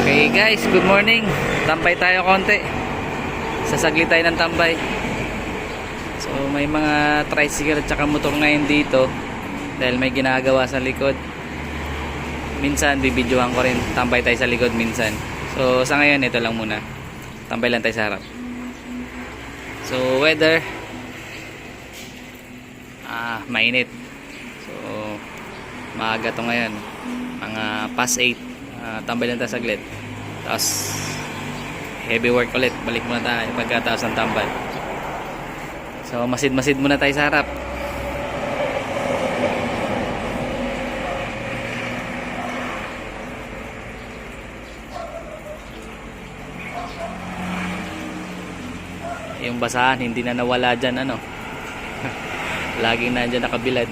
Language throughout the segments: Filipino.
Okay guys, good morning. Tambay tayo konti. Sasaglit tayo ng tambay. So may mga tricycle at saka motor ngayon dito dahil may ginagawa sa likod. Minsan bibidyohan ko rin, tambay tayo sa likod minsan. So sa ngayon ito lang muna. Tambay lang tayo sa harap. So weather mainit. So maaga to ngayon. Mga past 8. Tambay lang tayo saglit. Tapos heavy work ulit. Balik muna tayo pagkatapos ng tambay. So masid-masid muna tayo sa harap. Yung basahan hindi na nawala dyan ano. Laging nandyan nakabilad.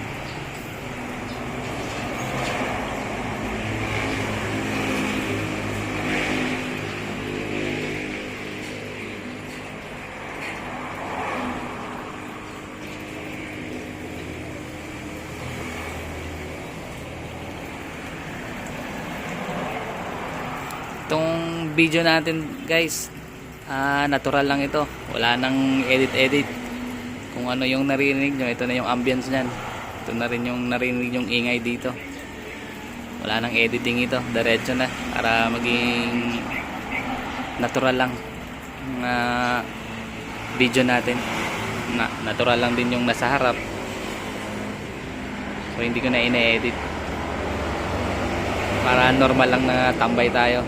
Itong video natin guys, natural lang ito, wala nang edit kung ano yung narinig nyo. Ito na yung ambience nyan, ito na rin yung narinig yung ingay dito. Wala nang editing ito, diretso na para maging natural lang ang video natin. Natural lang din yung nasa harap, so hindi ko na ine-edit para normal lang na tambay tayo.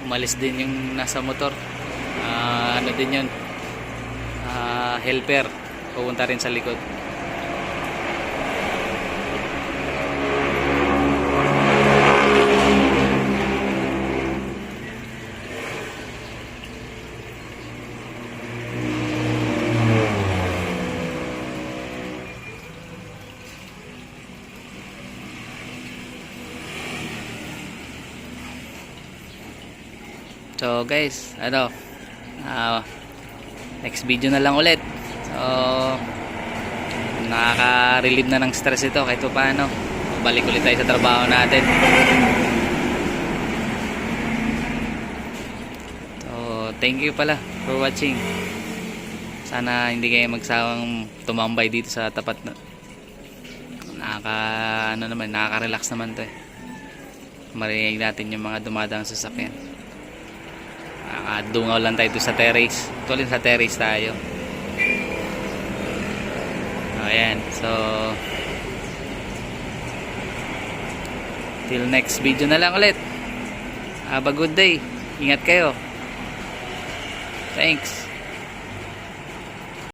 Umalis din yung nasa motor, ano din yun, helper, pupunta rin sa likod. So guys, next video na lang ulit. So nakaka-relieve na ng stress ito kahit paano. Balik ulit tayo sa trabaho natin. So thank you pala for watching. Sana hindi kayo magsawang tumambay dito sa tapat na. Nakaka-relax naman 'to eh. Marinig natin yung mga dumadang sasakyan. Dungaw lang tayo sa terrace. Tuloy sa terrace tayo. Ayan. So till next video na lang ulit. Have a good day. Ingat kayo. Thanks.